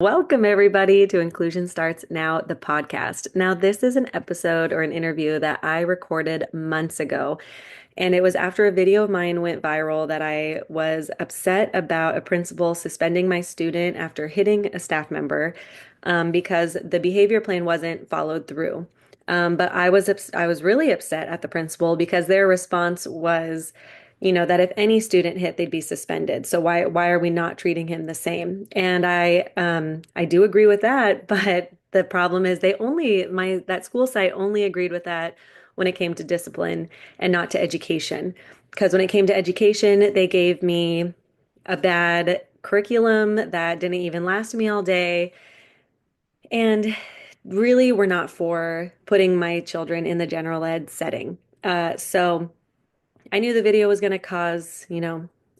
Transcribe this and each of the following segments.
Welcome, everybody, to Inclusion Starts Now, the podcast. Now, this is an episode or an interview that I recorded months ago, and it was after a video of mine went viral that I was upset about a principal suspending my student after hitting a staff member because the behavior plan wasn't followed through. But I was really upset at the principal because their response was, that if any student hit, they'd be suspended. So why are we not treating him the same? And I do agree with that, but the problem is that school site only agreed with that when it came to discipline and not to education. Because when it came to education, they gave me a bad curriculum that didn't even last me all day. And really were not for putting my children in the general ed setting. So I knew the video was going to cause,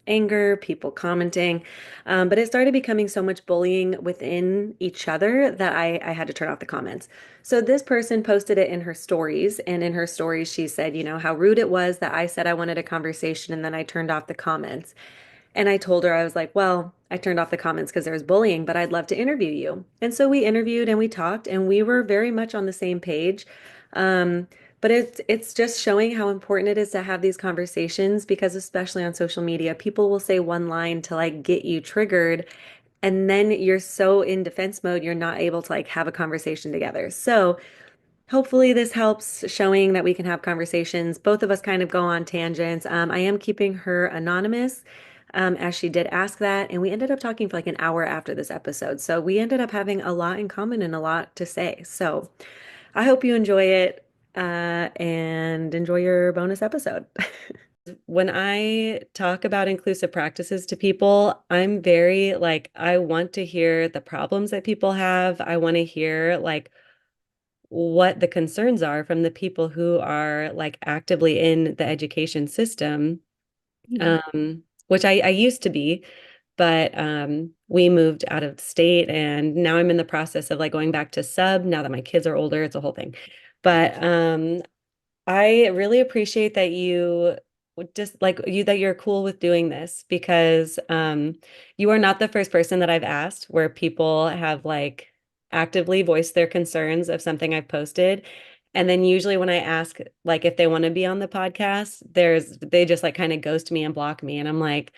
anger, people commenting, but it started becoming so much bullying within each other that I had to turn off the comments. So this person posted it in her stories, and in her stories, she said, how rude it was that I said I wanted a conversation and then I turned off the comments. And I told her, I was like, well, I turned off the comments because there was bullying, but I'd love to interview you. And so we interviewed and we talked, and we were very much on the same page. Um, but it's just showing how important it is to have these conversations because especially on social media, people will say one line to like get you triggered, and then you're so in defense mode, you're not able to like have a conversation together. So hopefully, this helps showing that we can have conversations. Both of us kind of go on tangents. I am keeping her anonymous, as she did ask that. And we ended up talking for like an hour after this episode. So we ended up having a lot in common and a lot to say. So I hope you enjoy it, and enjoy your bonus episode. When I talk about inclusive practices to people, I'm very like, I want to hear the problems that people have. I want to hear like what the concerns are from the people who are like actively in the education system, Mhm. which I used to be, but we moved out of state and now I'm in the process of like going back to sub now that my kids are older. It's a whole thing. But I really appreciate that you just like you that you're cool with doing this because you are not the first person that I've asked where people have like actively voiced their concerns of something I've posted. And then usually when I ask like if they want to be on the podcast, they just like kind of ghost me and block me. And I'm like,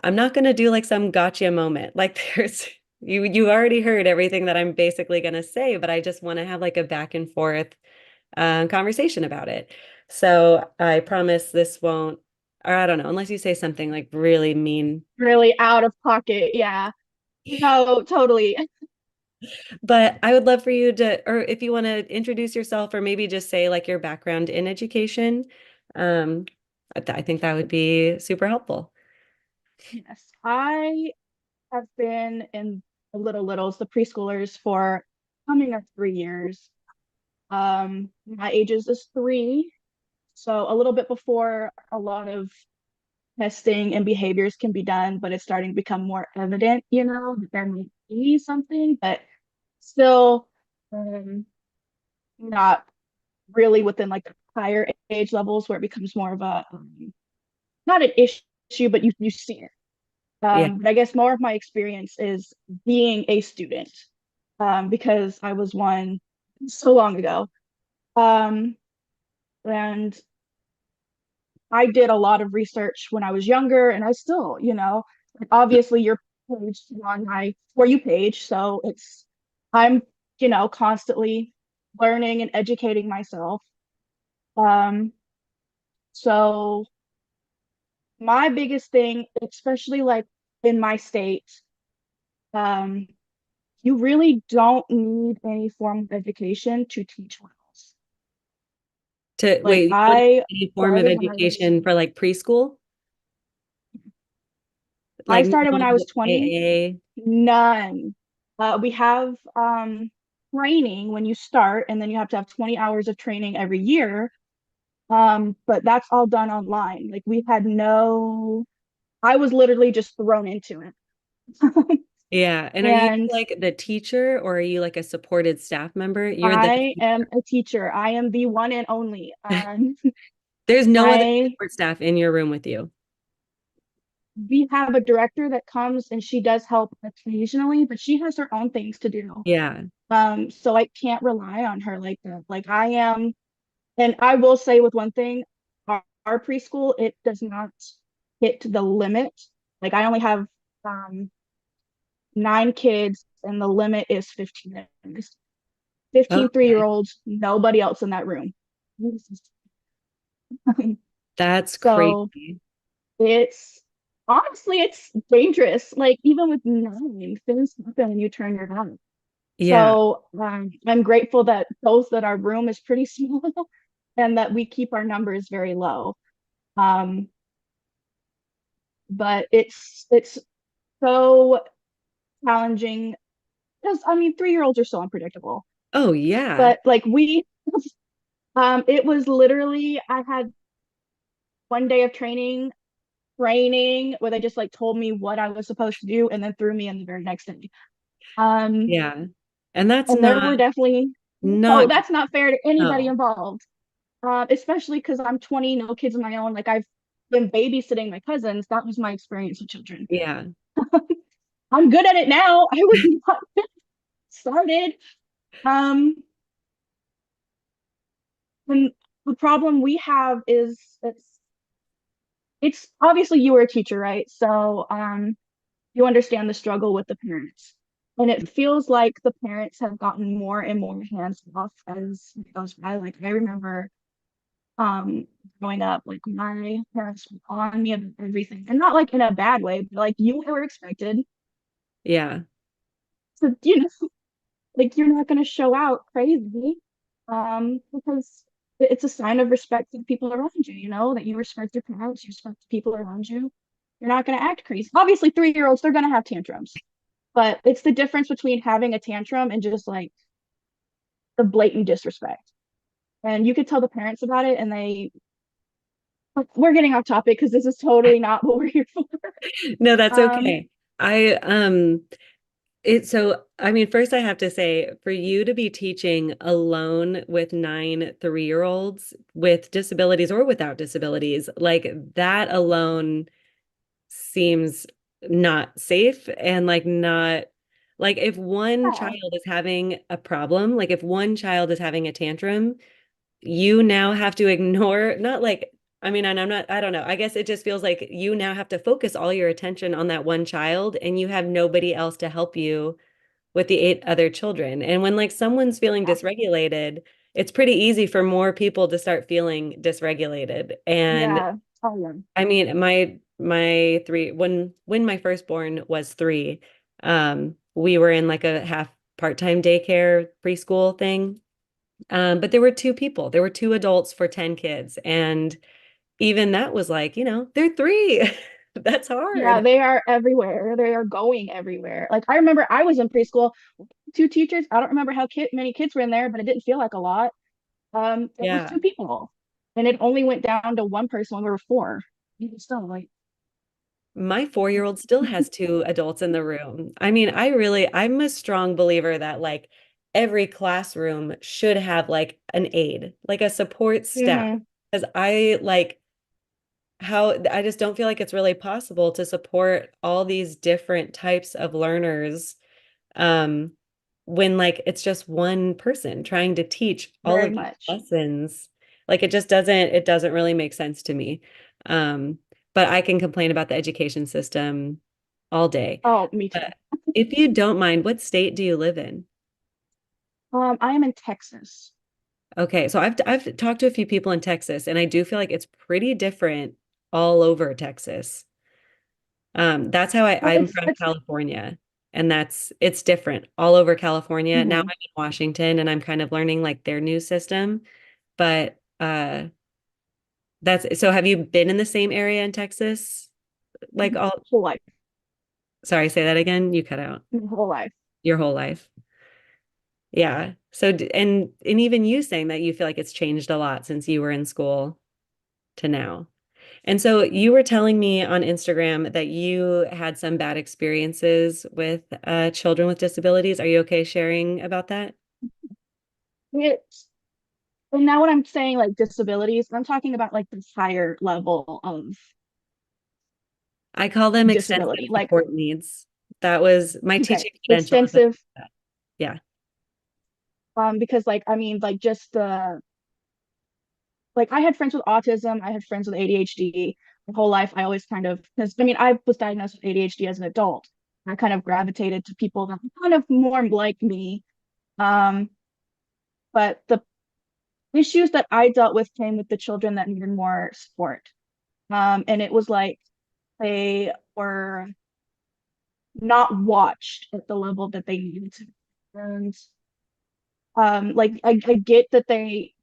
I'm not gonna do like some gotcha moment. Like there's you already heard everything that I'm basically gonna say, but I just want to have like a back and forth conversation about it. So I promise this won't, or I don't know, unless you say something like really mean. Really out of pocket. Yeah. No, totally. But I would love for you to, or if you want to introduce yourself, or maybe just say like your background in education. Um, I think that would be super helpful. Yes. I have been in the Little Littles, the preschoolers, for coming up 3 years. My ages is 3, so a little bit before a lot of testing and behaviors can be done, but it's starting to become more evident, that there may be something, but still not really within like the higher age levels where it becomes more of a not an issue, but you see it. Yeah. But I guess more of my experience is being a student, because I was one so long ago. Um, and I did a lot of research when I was younger, and I still, like obviously your page on my For You page, so I'm, constantly learning and educating myself. Um, so my biggest thing, especially like in my state, um, you really don't need any form of education to teach well. To Like wait, you don't have I any form of started when I was education for like preschool, I like started when I was no 20. AA. None. We have training when you start, and then you have to have 20 hours of training every year. But that's all done online. Like we had no, I was literally just thrown into it. Yeah. And are you And like the teacher or are you like a supported staff member? You're the I am a teacher. I am the one and only. there's no other I support staff in your room with you. we have a director that comes and she does help occasionally, but she has her own things to do. Yeah. So I can't rely on her like that. Like I am, and I will say with one thing, our preschool, it does not hit the limit. Like I only have um 9 kids and the limit is 15. 15 Okay. three-year-olds, nobody else in that room. That's So crazy. it's honestly it's dangerous. Like even with 9, things happen and you turn your head. Yeah. So I'm grateful that our room is pretty small and that we keep our numbers very low. Um, but it's so challenging because I mean 3-year-olds are so unpredictable. Oh, yeah. But like we it was literally I had one day of training where they just like told me what I was supposed to do and then threw me in the very next day. Um, Yeah. And that's and there not were definitely oh, not that's not fair to anybody no. involved. Especially because I'm 20, no kids of my own. Like I've been babysitting my cousins. That was my experience with children. Yeah. I'm good at it now. I was not started. Um, and the problem we have is it's obviously you were a teacher, right? So you understand the struggle with the parents. And it feels like the parents have gotten more and more hands off as it goes by. Like I remember um growing up, like my parents were on me about everything. And not like in a bad way, but like you were expected Yeah. to, like you're not gonna show out crazy. Because it's a sign of respect to the people around you, that you respect your parents, you respect the people around you. You're not gonna act crazy. Obviously, 3-year-olds, they're gonna have tantrums. But it's the difference between having a tantrum and just like the blatant disrespect. And you could tell the parents about it, and we're getting off topic because this is totally not what we're here for. No, that's Um, okay. I I mean, first I have to say, for you to be teaching alone with 9 3-year-olds with disabilities or without disabilities, like that alone seems not safe and like not like if one yeah, child is having a problem, like if one child is having a tantrum, you now have to ignore, not like, I mean, and I'm not, I don't know. I guess it just feels like you now have to focus all your attention on that one child and you have nobody else to help you with the 8 other children. And when like someone's feeling dysregulated, it's pretty easy for more people to start feeling dysregulated. And yeah, oh yeah. I mean, my three when my firstborn was 3, we were in like a half part-time daycare preschool thing. But there were 2 people. There were 2 adults for 10 kids. And even that was like, they're 3. That's Yeah, hard. they are everywhere. They are going everywhere. Like I remember I was in preschool, 2 teachers. I don't remember how many kids were in there, but it didn't feel like a lot. It was Yeah. 2 people, and it only went down to one person when we were 4. Even still, like, My 4-year-old still has 2 adults in the room. I mean, I'm a strong believer that like every classroom should have like an aide, like a support staff. hmm Because I like how I just don't feel like it's really possible to support all these different types of learners um when like it's just one person trying to teach all very of these much. lessons. Like it doesn't really make sense to me. Um but I can complain about the education system all day. Oh, me too. But if you don't mind, what state do you live in? I am in Texas. Okay, so I've talked to a few people in Texas and I do feel like it's pretty different all over Texas. That's how Well, I'm from California, and it's different all over California. Now I'm mhm. in Washington, and I'm kind of learning like their news system. But that's so. Have you been in the same area in Texas? Like all, Whole life, sorry, say that again. You cut out my whole life. your whole life. Yeah. So and even you saying that you feel like it's changed a lot since you were in school to now. And so you were telling me on Instagram that you had some bad experiences with children with disabilities. Are you okay sharing about that? It's and now when I'm saying like disabilities, I'm talking about like this higher level of I call them extensive disability. Like, support needs. That was my okay, teaching credential. extensive, Yeah. because like, I mean, like just the, like I had friends with autism, I had friends with ADHD. My whole life, I always kind of, because I mean, I was diagnosed with ADHD as an adult. I kind of gravitated to people that were kind of more like me. Um, but the issues that I dealt with came with the children that needed more support. And it was like they were not watched at the level that they needed to. And like I get that they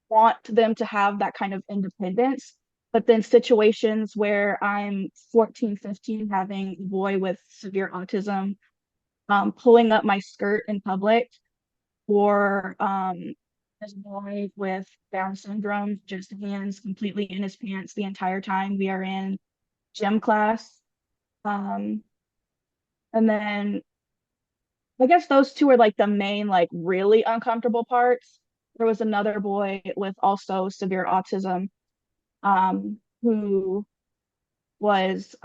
want them to have that kind of independence, but then situations where I'm 14, 15, having a boy with severe autism pulling up my skirt in public, or this boy with Down syndrome, just hands completely in his pants the entire time we are in gym class. Um, and then I guess those two are like the main, like really uncomfortable parts. There was another boy with also severe autism, who was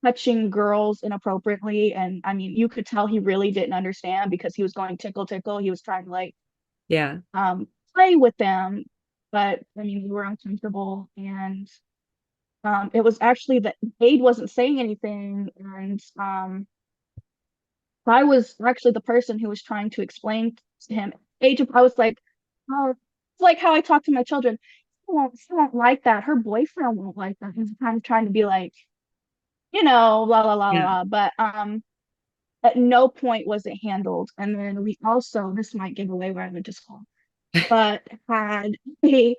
touching girls inappropriately. And I mean, you could tell he really didn't understand because he was going tickle tickle. He was trying to like Yeah. play with them, but I mean, we were uncomfortable. And it was actually that Aid wasn't saying anything. And I was actually the person who was trying to explain to him. I was like, oh, it's like how I talk to my children. She won't like that. Her boyfriend won't like that. He's kind of trying to be like, blah blah blah Yeah. blah. But at no point was it handled. And then we also, this might give away where I went to school, but had a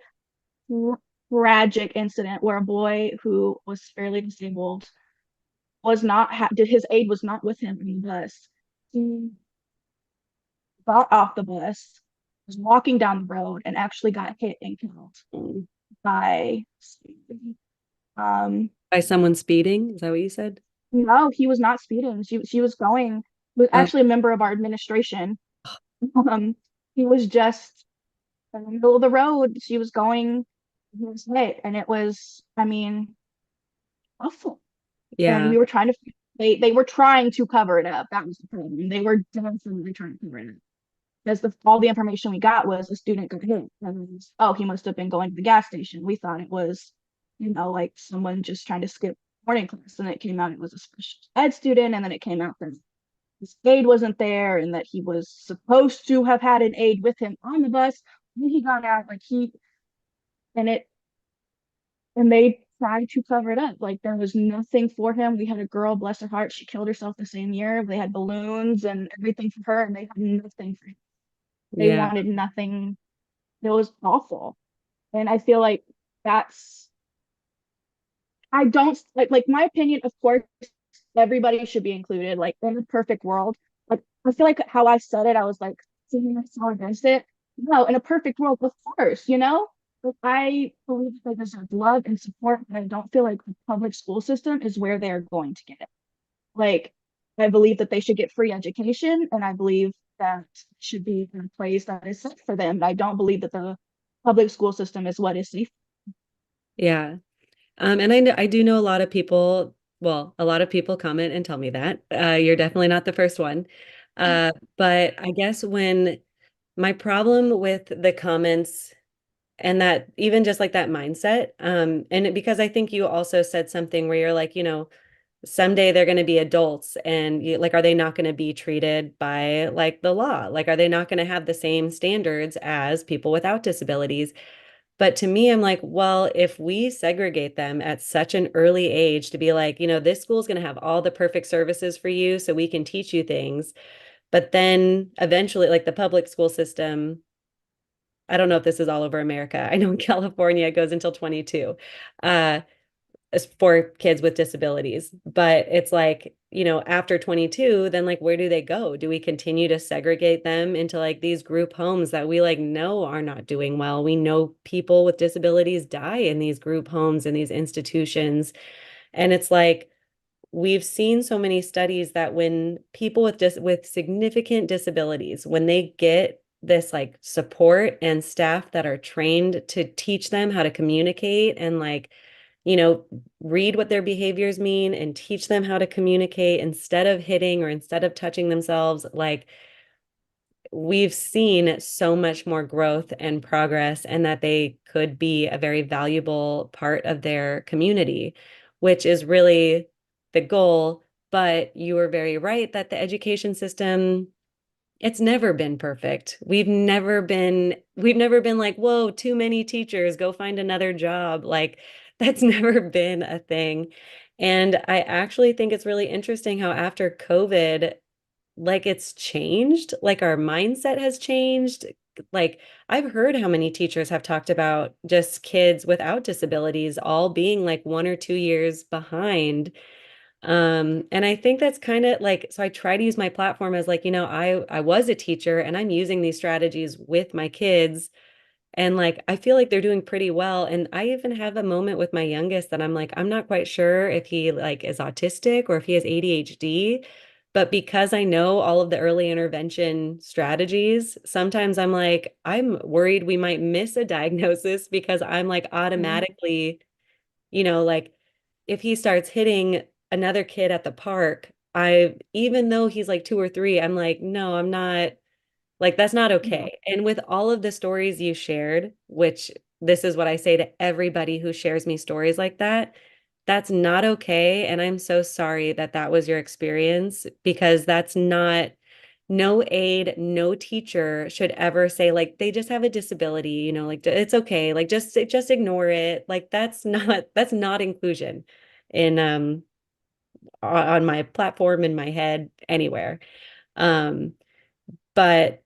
tragic incident where a boy who was fairly disabled was not did his aide was not with him on the bus. He got off the bus, was walking down the road, and actually got hit and killed by um By someone speeding? Is that what you said? no, he was not speeding. She was going, was Oh, actually a member of our administration. Um, he was just in the middle of the road. She was going, he was hit, and it was, I mean, awful. And yeah. we were trying to, they were trying to cover it up. That was the problem. They were definitely trying to cover it up. Because all the information we got was a student got hit. And oh, he must have been going to the gas station. We thought it was, like someone just trying to skip morning class. And it came out it was a special ed student. And then it came out that his aide wasn't there and that he was supposed to have had an aide with him on the bus. And he got out like and it, and they tried to cover it up. Like there was nothing for him. We had a girl, bless her heart, she killed herself the same year. They had balloons and everything for her, and they had nothing for him. They Yeah. wanted nothing. It was awful. And I feel like that's, I don't like my opinion, of course, everybody should be included. Like in the perfect world, like I feel like how I said it, I was like saying myself against it. No, in a perfect world, of course, Like I believe that they deserve love and support, but I don't feel like the public school system is where they're going to get it. Like I believe that they should get free education, and I believe that should be in a place that is safe for them. I don't believe that the public school system is what is safe. Yeah. And I do know a lot of people, well, a lot of people comment and tell me that. You're definitely not the first one. But I guess when my problem with the comments and that even just like that mindset, because I think you also said something where you're like, someday they're going to be adults and like, are they not going to be treated by like the law? Like, are they not going to have the same standards as people without disabilities? But to me, I'm like, well, if we segregate them at such an early age to be like, this school is going to have all the perfect services for you so we can teach you things. But then eventually, like the public school system, I don't know if this is all over America. I know in California it goes until 22 uh, as for kids with disabilities. But it's like, after 22, then like, where do they go? Do we continue to segregate them into like these group homes that we like know are not doing well? We know people with disabilities die in these group homes and these institutions. And it's like, we've seen so many studies that when people with significant disabilities, when they get this like support and staff that are trained to teach them how to communicate and like you know, read what their behaviors mean and teach them how to communicate instead of hitting or instead of touching themselves. Like, we've seen so much more growth and progress, and that they could be a very valuable part of their community, which is really the goal. But you were very right that the education system, it's never been perfect. We've never been like, whoa, too many teachers, go find another job. Like, that's never been a thing. And I actually think it's really interesting how after COVID, like, it's changed, like our mindset has changed. Like, I've heard how many teachers have talked about just kids without disabilities all being like 1 or 2 years behind. And I think that's kind of like, so I try to use my platform as like, I was a teacher and I'm using these strategies with my kids, and like I feel like they're doing pretty well. And I even have a moment with my youngest that I'm like, I'm not quite sure if he like is autistic or if he has ADHD. But because I know all of the early intervention strategies, sometimes I'm like, I'm worried we might miss a diagnosis because I'm like Mhm. automatically, like if he starts hitting another kid at the park, even though he's like 2 or 3, I'm like, no, I'm not, like, that's not Yeah. okay. And with all of the stories you shared, which this is what I say to everybody who shares me stories like that, that's not okay. And I'm so sorry that that was your experience, because that's not, no aide, no teacher should ever say like they just have a disability, like it's okay, like just ignore it. Like, that's not inclusion in on my platform, in my head, anywhere. Um, but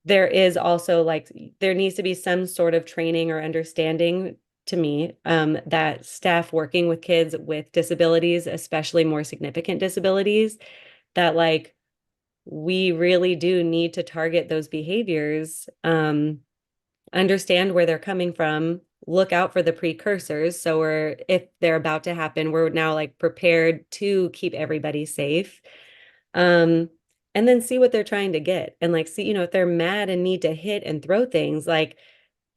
there is also like there needs to be some sort of training or understanding, to me, that staff working with kids with disabilities, especially more significant disabilities, that like we really do need to target those behaviors, understand where they're coming from, look out for the precursors. So if they're about to happen, we're now like prepared to keep everybody safe. Um, and then see what they're trying to get, and like see, if they're mad and need to hit and throw things, like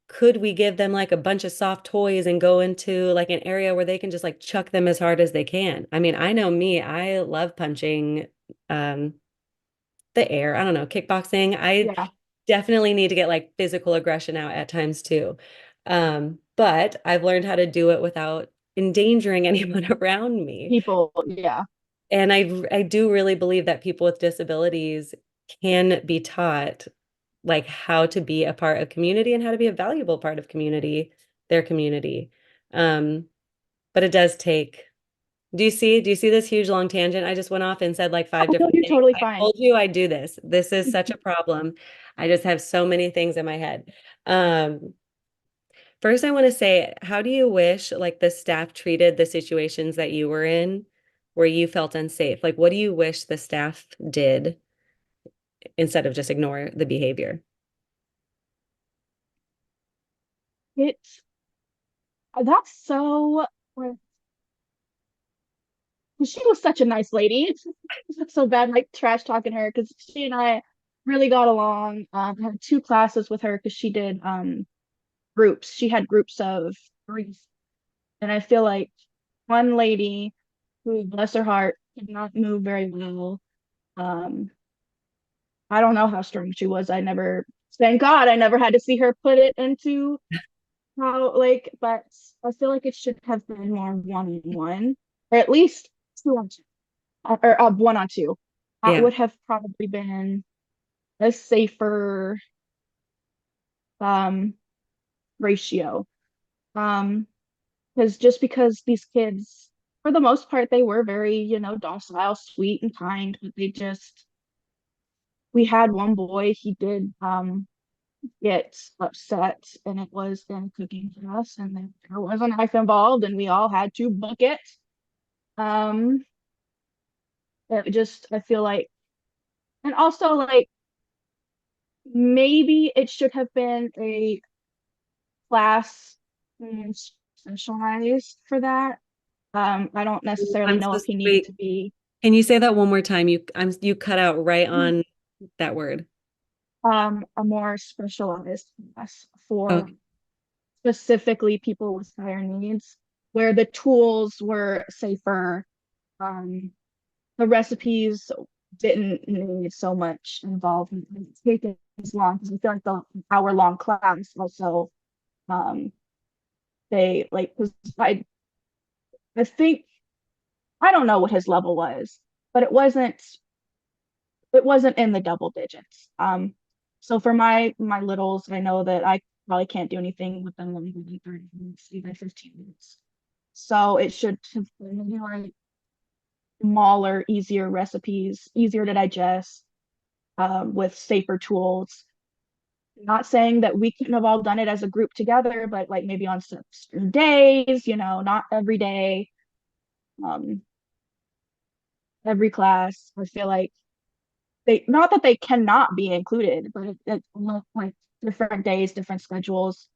could we give them like a bunch of soft toys and go into like an area where they can just like chuck them as hard as they can? I mean, I know me, I love punching um the air. I don't know, kickboxing. I Yeah. definitely need to get like physical aggression out at times too. But I've learned how to do it without endangering anyone around me. People, yeah. And I do really believe that people with disabilities can be taught like how to be a part of community and how to be a valuable part of their community. Um, but it does take, do you see this huge long tangent? I just went off and said like five Oh, no, different you're things. totally I fine. told you I do this. This is such a problem. I just have so many things in my head. Um, First, I want to say, how do you wish like the staff treated the situations that you were in where you felt unsafe? Like, what do you wish the staff did instead of just ignore the behavior? It's that's so she was such a nice lady. It's so bad like trash talking her because she and I really got along. I had two classes with her because she did groups. She had groups of three. And I feel like one lady who, bless her heart, did not move very well. Um, I don't know how strong she was. Thank God, I never had to see her put it into how, like, but I feel like it should have been more one-on-one, or at least two on two, or one on two. That Yeah. would have probably been a safer um ratio. Um, because these kids, for the most part, they were very, docile, sweet, and kind, but we had one boy, he did get upset, and it was in a cooking class, and there was a knife involved, and we all had to book it. Um, I feel like, and also like maybe it should have been a class specialized for that. I don't necessarily I'm know so if he needed wait. to be Can you say that one more time? You cut out right on that word. a more specialized class for Okay. specifically people with higher needs. where the tools were safer. Um, the recipes didn't need so much involvement. It didn't take as long because I feel like the hour-long class also they like because I think I don't know what his level was, but it wasn't in the double digits. So for my littles, I know that I probably can't do anything with them longer than 30 minutes, even 15 minutes. So it should be like smaller, easier recipes, easier to digest, with safer tools. Not saying that we couldn't have all done it as a group together, but like maybe on certain days, not every day, um, every class. I feel like they not that they cannot be included, but it like different days, different schedules.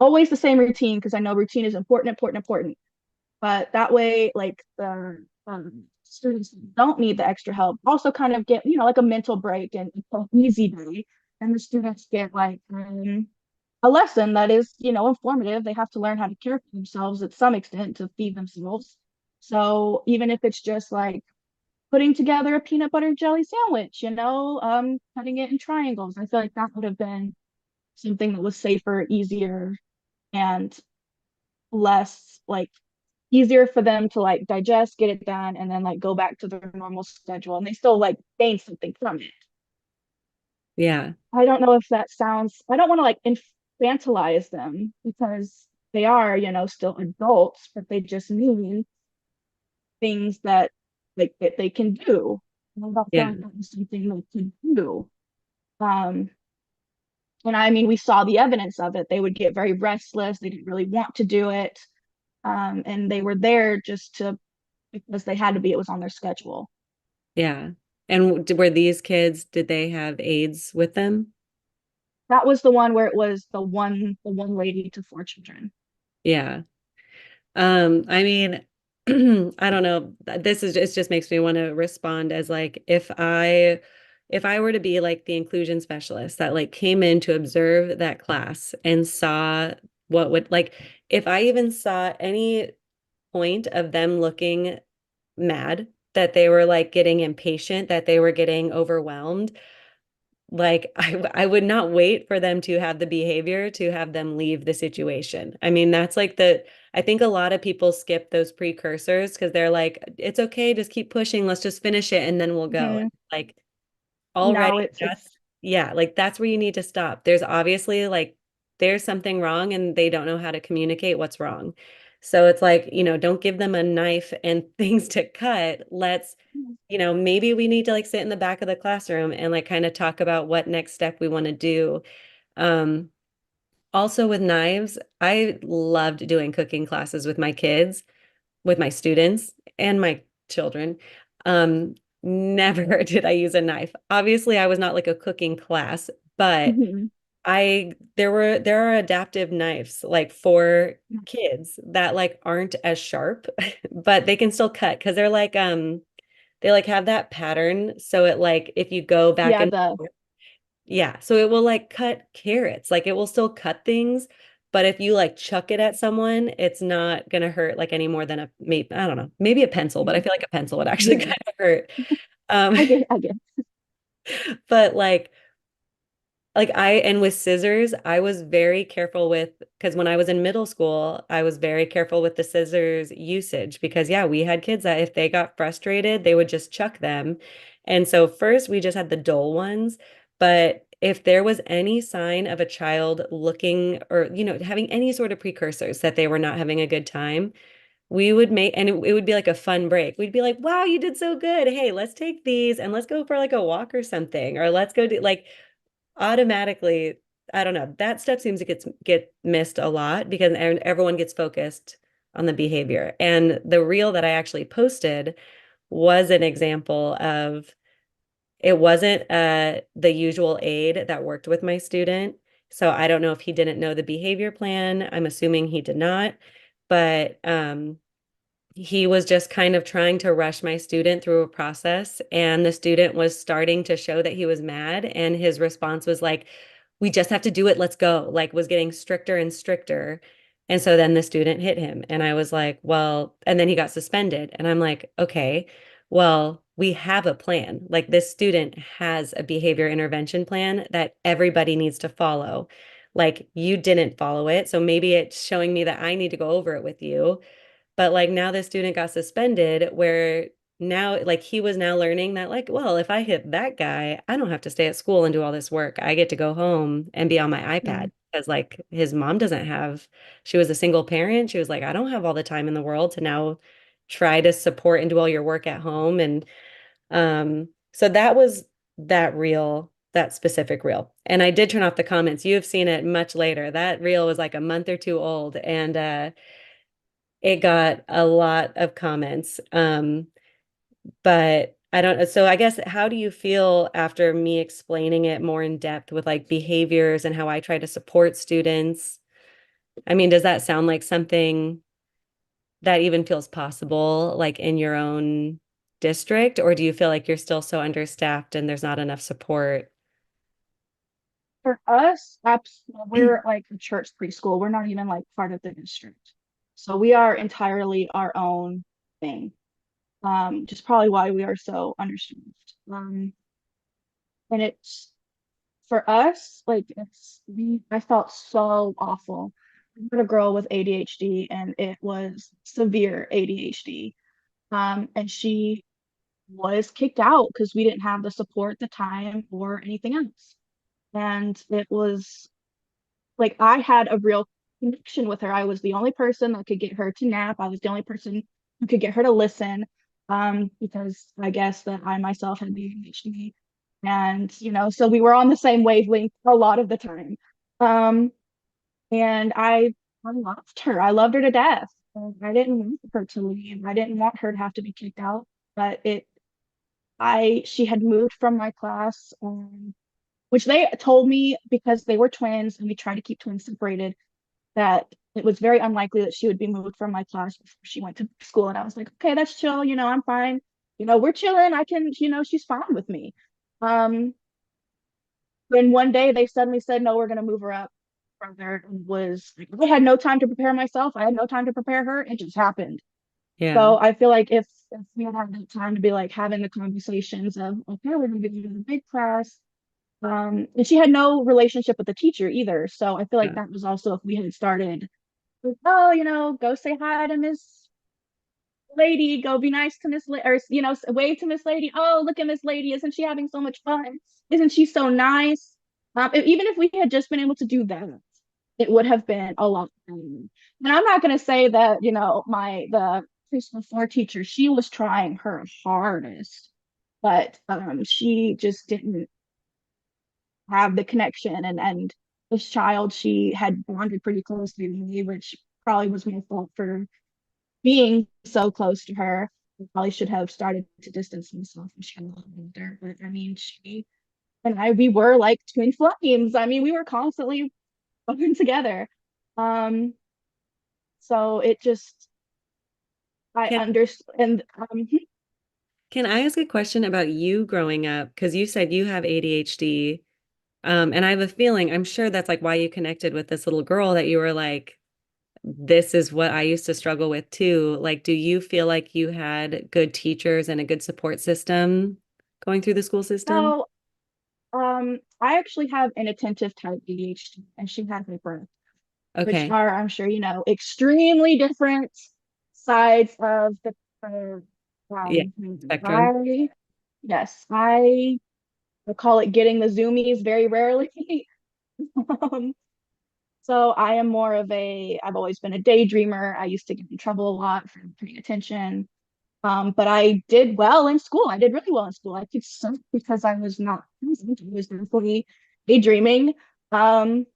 Always the same routine because I know routine is important, important, important. But that way, like the students who don't need the extra help also kind of get, like a mental break and an easy day. And the students get like a lesson that is, informative. They have to learn how to care for themselves at some extent to feed themselves. So even if it's just like putting together a peanut butter and jelly sandwich, cutting it in triangles, I feel like that would have been something that was safer, easier, and less like easier for them to like digest, get it done, and then like go back to their normal schedule. And they still like gain something from it. Yeah. I don't know if that sounds, I don't want to like infantilize them because they are, still adults, but they just need things that like that they can do. And I don't feel Yeah. like that was something they could do. Um, and I mean, we saw the evidence of it. They would get very restless. They didn't really want to do it. And they were there just to because they had to be. It was on their schedule. Yeah. And were these kids, did they have aides with them? That was the one where it was the one lady to four children. Yeah. I mean, I don't know. This is it just makes me want to respond as like if I were to be like the inclusion specialist that like came in to observe that class and saw what would like if I even saw any point of them looking mad, that they were like getting impatient, that they were getting overwhelmed, like I would not wait for them to have the behavior to have them leave the situation. I mean, that's like I think a lot of people skip those precursors because they're like, it's okay, just keep pushing, let's just finish it and then we'll go. Hmm. Like No, already it's yeah, like that's where you need to stop. There's obviously like there's something wrong and they don't know how to communicate what's wrong. So it's like, don't give them a knife and things to cut. Maybe we need to like sit in the back of the classroom and like kind of talk about what next step we want to do. Um, Also with knives, I loved doing cooking classes with my kids, with my students and my children. Um, Never did I use a knife. Obviously, I was not like a cooking class, but mhm. there are adaptive knives like for kids that like aren't as sharp, but they can still cut because they like have that pattern. So it like if you go back Yeah, and the forth, yeah, so it will like cut carrots. Like it will still cut things, but if you like chuck it at someone, it's not gonna hurt like any more than a maybe I don't know, maybe a pencil, but I mhm. feel like a pencil would actually Yeah, kind of hurt. Um, I get. but like and with scissors, I was very careful with because when I was in middle school, I was very careful with the scissors usage because yeah, we had kids that if they got frustrated, they would just chuck them. And so first we just had the dull ones, but if there was any sign of a child looking or having any sort of precursors that they were not having a good time, we would make and it would be like a fun break. We'd be like, "Wow, you did so good. Hey, let's take these and let's go for like a walk or something or let's go do like automatically, I don't know, that stuff seems to get missed a lot because everyone gets focused on the behavior. And the reel that I actually posted was an example of it wasn't the usual aide that worked with my student. So I don't know if he didn't know the behavior plan. I'm assuming he did not, but he was just kind of trying to rush my student through a process, and the student was starting to show that he was mad, and his response was like, we just have to do it, let's go, like was getting stricter and stricter. And so then the student hit him. And I was like, well, and then he got suspended. And I'm like, okay, well, we have a plan. Like this student has a behavior intervention plan that everybody needs to follow. Like you didn't follow it. So maybe it's showing me that I need to go over it with you. But like now this student got suspended where now like he was now learning that like, well, if I hit that guy, I don't have to stay at school and do all this work. I get to go home and be on my iPad Mm, because like his mom doesn't have, she was a single parent. She was like, I don't have all the time in the world to now try to support and do all your work at home. And so that was that reel, that specific reel. And I did turn off the comments. You have seen it much later. That reel was like a month or two old. And it got a lot of comments. But I don't know. So I guess how do you feel after me explaining it more in depth with like behaviors and how I try to support students? I mean, does that sound like something that even feels possible, like in your own district, or do you feel like you're still so understaffed and there's not enough support? for us, we're like a church preschool. We're not even like part of the district. So we are entirely our own thing. Just probably why we are so understaffed. And it's for us, like I felt so awful. I had a girl with ADHD and it was severe ADHD. And she was kicked out because we didn't have the support, the time, or anything else. And it was like I had a real connection with her. I was the only person that could get her to nap. I was the only person who could get her to listen, because I guess that I myself had the ADHD. And, so we were on the same wavelength a lot of the time. Um, and I loved her. I loved her to death. And I didn't want her to leave. I didn't want her to have to be kicked out. But she had moved from my class, which they told me because they were twins and we tried to keep twins separated, that it was very unlikely that she would be moved from my class before she went to school. And I was like, okay, that's chill. I'm fine. We're chilling. I can, she's fine with me. Um, then one day they suddenly said, no, we're going to move her up further. And was like, I had no time to prepare myself. I had no time to prepare her. It just happened. Yeah. So I feel like if we had had that time to be like having the conversations of, okay, we're going to be in the big class. And she had no relationship with the teacher either. So I feel like Yeah. that was also if we had started with, oh, go say hi to Miss Lady, go be nice to Miss or wave to Miss Lady. Oh, look at Miss Lady, isn't she having so much fun? Isn't she so nice? Even if we had just been able to do that, it would have been a lot better. And I'm not gonna say that, the preschool four teacher, she was trying her hardest, but she just didn't have the connection, and this child, she had bonded pretty closely with me, which probably was my fault for being so close to her. I probably should have started to distance myself when she got a little older. But I mean, she and we were like twin flames. I mean, we were constantly going together. Um, so it just, I Can understand. can I ask a question about you growing up? Because you said you have ADHD. And I have a feeling, I'm sure that's like why you connected with this little girl that you were like, this is what I used to struggle with too. Like, do you feel like you had good teachers and a good support system going through the school system? So, I actually have an attentive type ADHD, and she had hyper, which Okay. are, I'm sure extremely different sides of the Yeah. Spectrum. I yes, I call it getting the zoomies very rarely. um, so I am more of I've always been a daydreamer. I used to get in trouble a lot for not paying attention. But I did well in school. I did really well in school. I could suck because I was not present. I was definitely daydreaming. Um,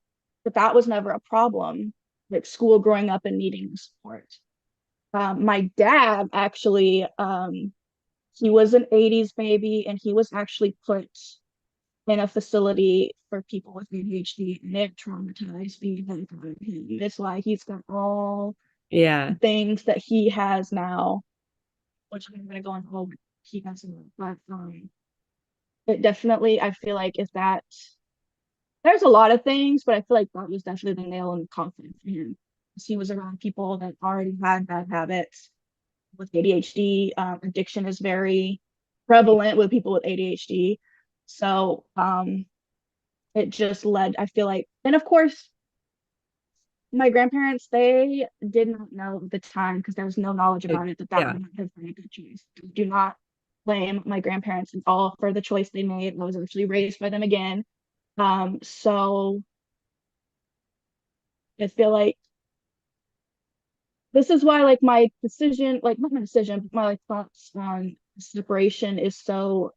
but that was never a problem. Like school growing up and needing the support. My dad actually, he was an 80s baby and he was actually put in a facility for people with ADHD, and it traumatized me. That's why he's got all Yeah. the things that he has now, which I'm gonna go into all he has now. But it definitely, I feel like if that there's a lot of things, but I feel like that was definitely the nail in the coffin for him. he was around people that already had bad habits with ADHD. Addiction is very prevalent with people with ADHD. So it just led, I feel like, and of course, my grandparents, they did not know at the time because there was no knowledge Like, about it that that yeah. would not have been a good choice. Do not blame my grandparents at all for the choice they made. I was actually raised by them again. So I feel like this is why like my decision, like not my decision, but my like thoughts on separation is so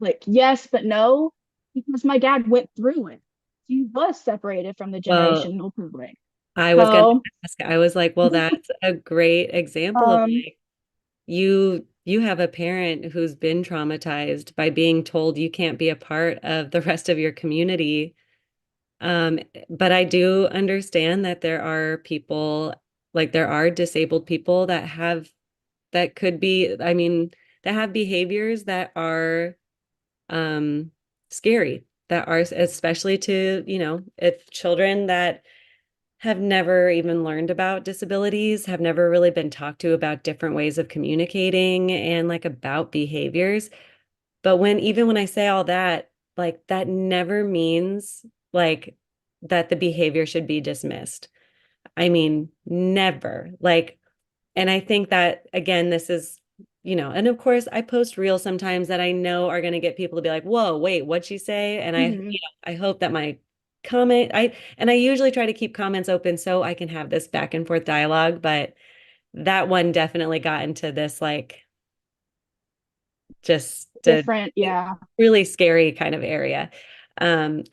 like yes, but no, because my dad went through it. He was separated from the Well, generational privilege. I was gonna So, ask, I was like, well, that's a great example of um, like you have a parent who's been traumatized by being told you can't be a part of the rest of your community. Um, but I do understand that there are people, like there are disabled people that could be, I mean, that have behaviors that are um scary, that are especially to, if children that have never even learned about disabilities, have never really been talked to about different ways of communicating and like about behaviors. But even when I say all that, like that never means like that the behavior should be dismissed. I mean, never. Like, and I think that again, this is, and of course I post reels sometimes that I know are going to get people to be like, whoa, wait, what'd she say? And mhm, I hope that my comment, and I usually try to keep comments open so I can have this back and forth dialogue, but that one definitely got into this like just a different, yeah, really scary kind of area.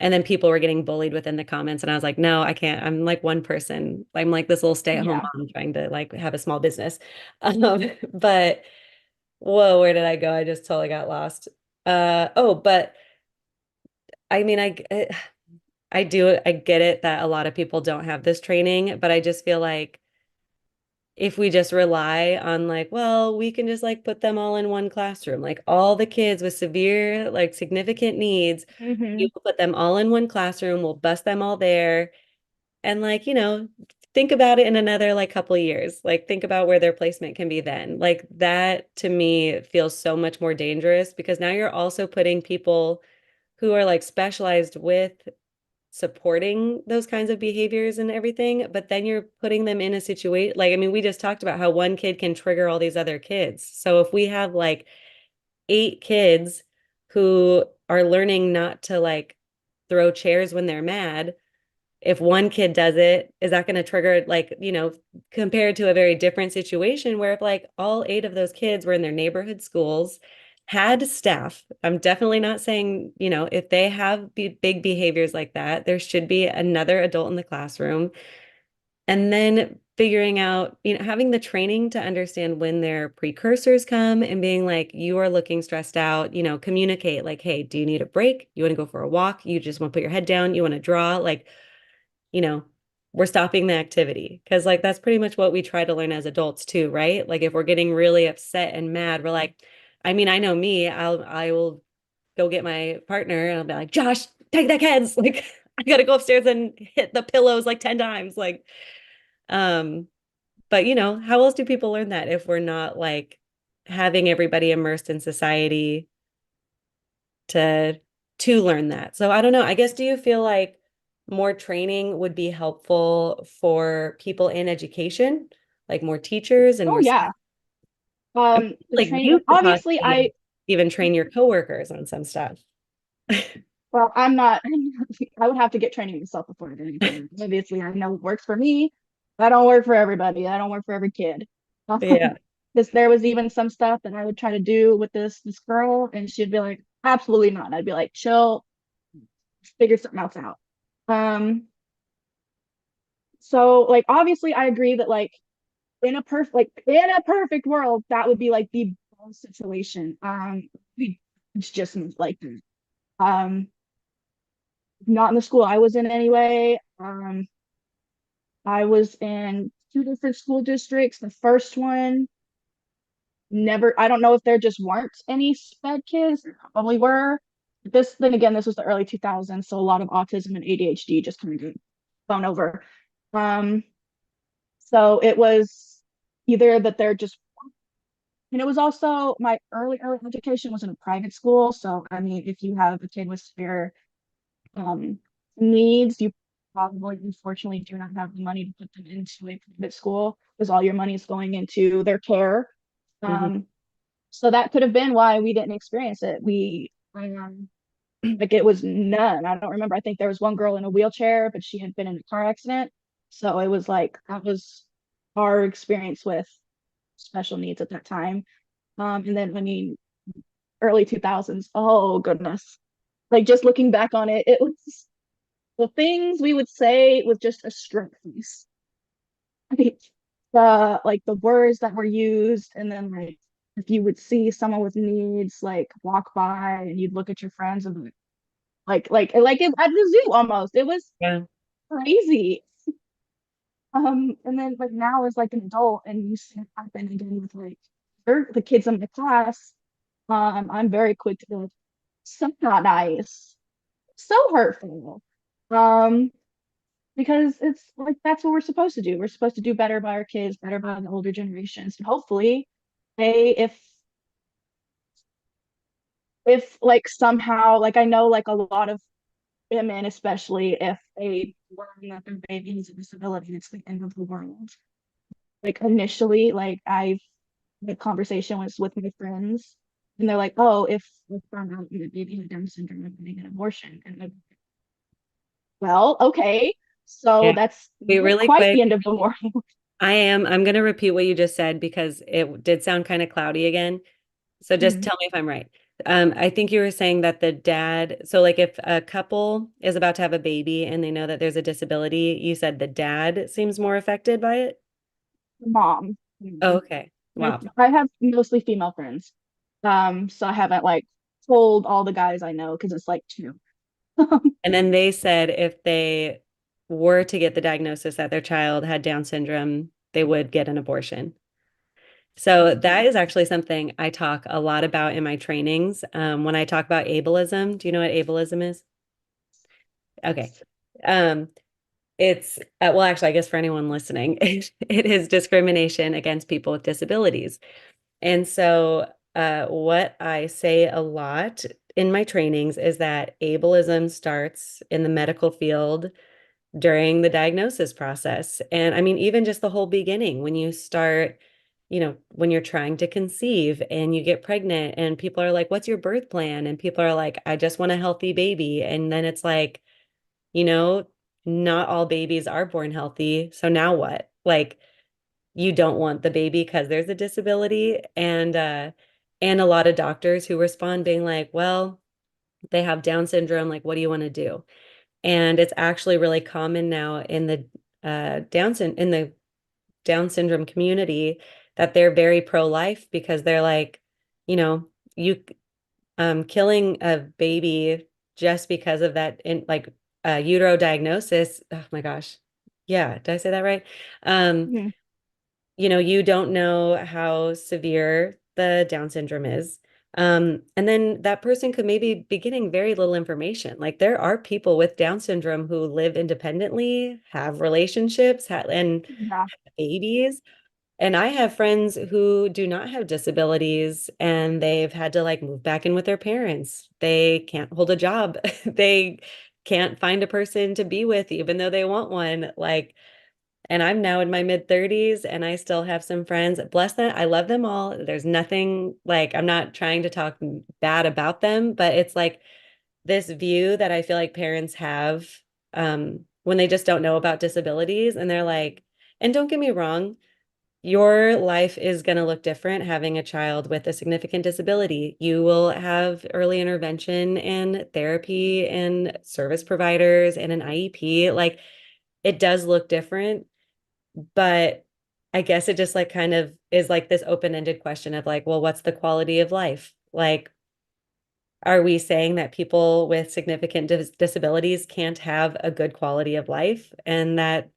And then people were getting bullied within the comments, and I was like, no, I can't. I'm like one person. I'm like this little stay-at-home yeah. mom trying to like have a small business. But whoa, where did I go? I just totally got lost. Oh, but I mean, I get it that a lot of people don't have this training, but I just feel like if we just rely on like, well, we can just like put them all in one classroom, like all the kids with severe, like significant needs, you Hmm. will put them all in one classroom, we'll bus them all there. And like, think about it in another like couple of years. Like think about where their placement can be then. Like that to me feels so much more dangerous because now you're also putting people who are like specialized with supporting those kinds of behaviors and everything, but then you're putting them in a situation like, I mean, we just talked about how one kid can trigger all these other kids. So if we have like 8 kids who are learning not to like throw chairs when they're mad, if one kid does it, is that going to trigger like, compared to a very different situation where if like all 8 of those kids were in their neighborhood schools, had staff. I'm definitely not saying, if they have big behaviors like that, there should be another adult in the classroom. And then figuring out, having the training to understand when their precursors come and being like, you are looking stressed out, communicate like, hey, do you need a break? You want to go for a walk? You just want to put your head down? You want to draw? Like, you know, we're stopping the activity. Because, like, that's pretty much what we try to learn as adults, too, right? Like, if we're getting really upset and mad, we're like, I mean, I know me, I will go get my partner and I'll be like, Josh, take that kids. Like, I gotta go upstairs and hit the pillows like 10 times. Like, um, but how else do people learn that if we're not like having everybody immersed in society to learn that. So I don't know. I guess do you feel like more training would be helpful for people in education, like more teachers and Oh more yeah. I mean, The like training, you like could obviously possibly even train your coworkers on some stuff. well, I'm not, I would have to get training myself before I did anything. Obviously, I know what works for me. That don't work for everybody. That don't work for every kid. Yeah. This there was even some stuff that I would try to do with this girl, and she'd be like, absolutely not. And I'd be like, chill, figure something else out. Um, so like obviously I agree that like in a perfect world, that would be like the best situation. It's just like not in the school I was in anyway. I was in two different school districts. The first one never, I don't know if there just weren't any sped kids. There probably were. This, then again, this was the early 2000s, so a lot of autism and ADHD just kind of blown over. Um, So it was either that they're just, and it was also my early education was in a private school. So, I mean, if you have a kid with severe um, needs, you probably, unfortunately, do not have the money to put them into a private school because all your money is going into their care. Hmm. Um, so that could have been why we didn't experience it. Like it was none. I don't remember. I think there was one girl in a wheelchair, but she had been in a car accident. So it was like that was our experience with special needs at that time. And then I mean, early 2000s. Oh goodness. Like just looking back on it, it was the things we would say was just a strength piece. Like the words that were used, and then like if you would see someone with needs like walk by and you'd look at your friends and be like it, at the zoo almost. It was Yeah. crazy. And then like now as like an adult and you see it happen again with like the kids in the class, I'm very quick to be like, so not nice, so hurtful. Um, because it's like that's what we're supposed to do. We're supposed to do better by our kids, better by the older generations, and hopefully, they if like somehow like I know like a lot of women, especially if they learn that their baby has a disability, it's the end of the world. Like initially, like I've had conversation with my friends, and they're like, "Oh, if we found out your baby had Down syndrome, I'm going to get an abortion." And I'm, well, okay, so Yeah. that's Wait, not really quite quick. the end of the world. I'm going to repeat what you just said because it did sound kind of cloudy again. So just Mhm. tell me if I'm right. I think you were saying that the dad, so like if a couple is about to have a baby and they know that there's a disability, you said the dad seems more affected by it? Mom. Oh, Mhm. okay. Wow. I have mostly female friends, so I haven't like told all the guys I know because it's like two. And then they said if they were to get the diagnosis that their child had Down syndrome, they would get an abortion. So that is actually something I talk a lot about in my trainings. When I talk about ableism, do you know what ableism is? Okay. Um, it's well, actually, I guess for anyone listening, it is discrimination against people with disabilities. And so, what I say a lot in my trainings is that ableism starts in the medical field during the diagnosis process. And I mean, even just the whole beginning, when you start, when you're trying to conceive and you get pregnant, and people are like, "What's your birth plan?" And people are like, "I just want a healthy baby." And then it's like, you know, not all babies are born healthy. So now what? Like, you don't want the baby because there's a disability. And a lot of doctors who respond being like, well, they have Down syndrome. Like, what do you want to do? And it's actually really common now in the in the Down syndrome community that they're very pro-life because they're like, you killing a baby just because of that in like utero diagnosis. Oh my gosh. Yeah, did I say that right? Um, Mhm. you don't know how severe the Down syndrome is. And then that person could maybe be getting very little information. Like there are people with Down syndrome who live independently, have relationships, and Yeah. have babies. And I have friends who do not have disabilities and they've had to like move back in with their parents. They can't hold a job. They can't find a person to be with, even though they want one. Like, and I'm now in my mid 30s and I still have some friends. Bless them. I love them all. There's nothing like, I'm not trying to talk bad about them, but it's like this view that I feel like parents have when they just don't know about disabilities. And they're like, and don't get me wrong, your life is going to look different having a child with a significant disability. You will have early intervention and therapy and service providers and an IEP. Like it does look different, but I guess it just like kind of is like this open-ended question of like, well, what's the quality of life? Like, are we saying that people with significant disabilities can't have a good quality of life? And that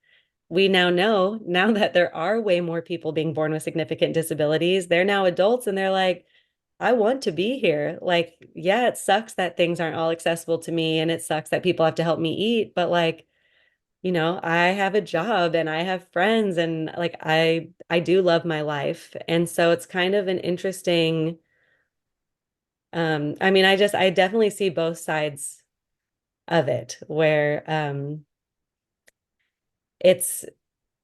we now know, now that there are way more people being born with significant disabilities, they're now adults and they're like, I want to be here. Like, yeah, it sucks that things aren't all accessible to me and it sucks that people have to help me eat, but like, I have a job and I have friends and like I do love my life. And so it's kind of an interesting I mean I definitely see both sides of it where it's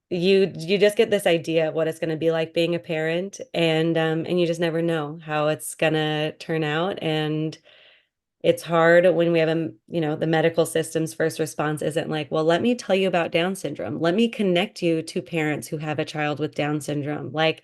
you just get this idea of what it's going to be like being a parent and you just never know how it's going to turn out and it's hard when we have the medical system's first response isn't like, well, let me tell you about Down syndrome. Let me connect you to parents who have a child with Down syndrome. Like,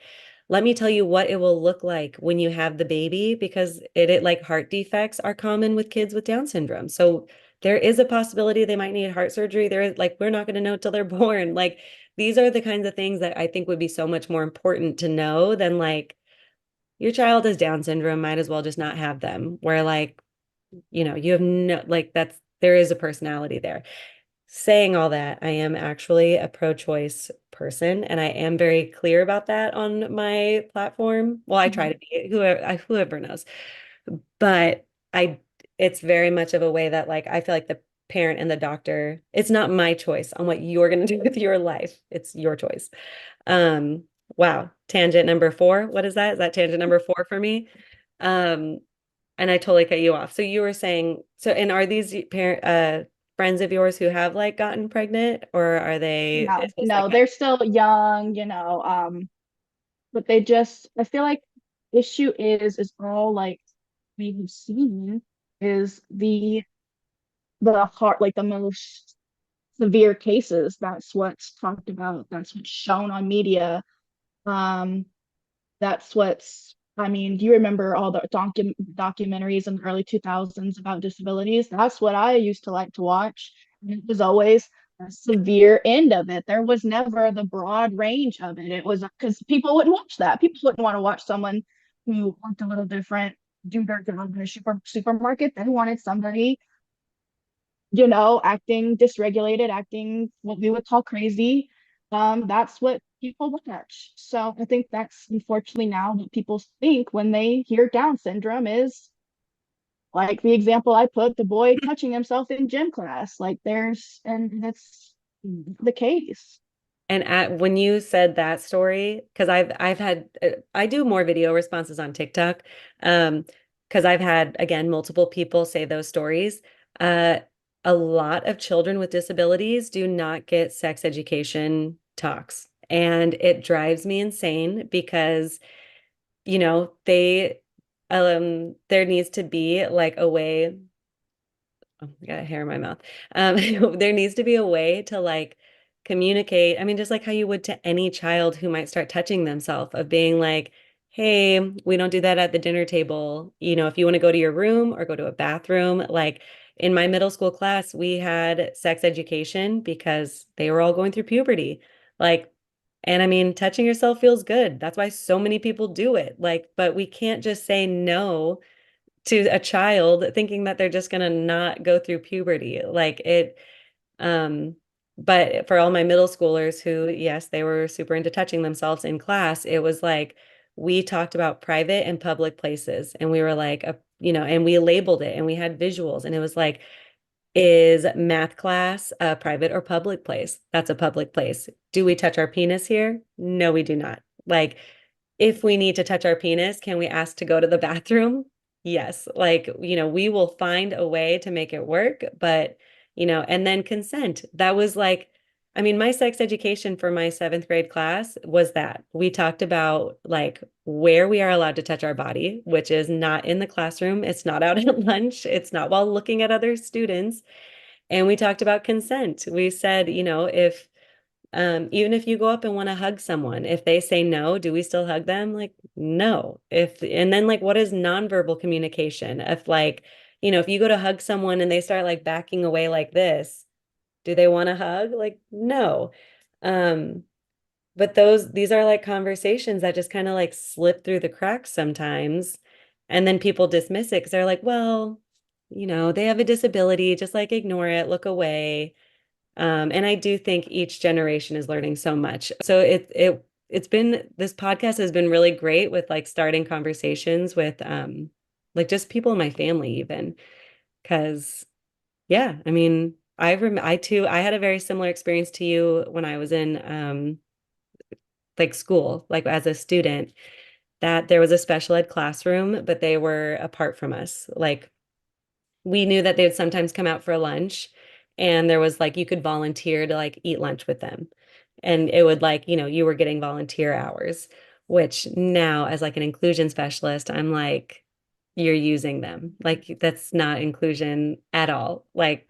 let me tell you what it will look like when you have the baby, because it like heart defects are common with kids with Down syndrome. So there is a possibility they might need heart surgery. There is like, we're not going to know till they're born. Like, these are the kinds of things that I think would be so much more important to know than like, your child has Down syndrome, might as well just not have them. Where like, you have no, like there is a personality there. Saying all that, I am actually a pro-choice person, and I am very clear about that on my platform. Well, I try Mhm. to be, whoever knows. But I, it's very much of a way that like I feel like the parent and the doctor, it's not my choice on what you're going to do with your life. It's your choice. Wow. Tangent number four. What is that? Is that tangent number four for me? Um, and I totally cut you off. So you were saying, so, and are these friends of yours who have like gotten pregnant, or are they, No, is this like no, they're still young, but they just, I feel like issue is all like we've seen is the heart, like the most severe cases. That's what's talked about. That's what's shown on media. Um, that's what's, I mean, do you remember all the documentaries in the early 2000s about disabilities? That's what I used to like to watch. And it was always a severe end of it. There was never the broad range of it. It was because people wouldn't watch that. People wouldn't want to watch someone who looked a little different do their job in a supermarket. They wanted somebody, acting dysregulated, acting what we would call crazy. That's what people look at. So I think that's unfortunately now what people think when they hear Down syndrome is like the example I put, the boy touching himself in gym class. And that's the case. And when you said that story, because I've had I do more video responses on TikTok, because I've had again multiple people say those stories. Uh, a lot of children with disabilities do not get sex education talks, and it drives me insane because there needs to be like a way. Oh, I got a hair in my mouth. There needs to be a way to like communicate. I mean, just like how you would to any child who might start touching themselves, of being like, hey, we don't do that at the dinner table. If you want to go to your room or go to a bathroom, like in my middle school class, we had sex education because they were all going through puberty. Like, and I mean, touching yourself feels good. That's why so many people do it. Like, but we can't just say no to a child thinking that they're just gonna not go through puberty. Um, but for all my middle schoolers who, yes, they were super into touching themselves in class, it was like we talked about private and public places, and we were like, and we labeled it and we had visuals, and it was like, is math class a private or public place? That's a public place. Do we touch our penis here? No, we do not. Like, if we need to touch our penis, can we ask to go to the bathroom? Yes. Like, we will find a way to make it work, but, and then consent. That was like, I mean, my sex education for my seventh grade class was that we talked about like where we are allowed to touch our body, which is not in the classroom. It's not out at lunch. It's not while looking at other students. And we talked about consent. We said, if even if you go up and want to hug someone, if they say no, do we still hug them? Like, no. And then like, what is nonverbal communication? If like, if you go to hug someone and they start like backing away like this, do they want to hug? Like, no. Um, but these are like conversations that just kind of like slip through the cracks sometimes. And then people dismiss it because they're like, well, they have a disability, just like ignore it, look away. And I do think each generation is learning so much. So it's been this podcast has been really great with like starting conversations with like just people in my family even. Because yeah, I mean, I too, I had a very similar experience to you when I was in like school, like as a student, that there was a special ed classroom, but they were apart from us. Like we knew that they would sometimes come out for lunch, and there was like you could volunteer to like eat lunch with them. And it would like, you were getting volunteer hours, which now as like an inclusion specialist, I'm like, you're using them. Like that's not inclusion at all. Like,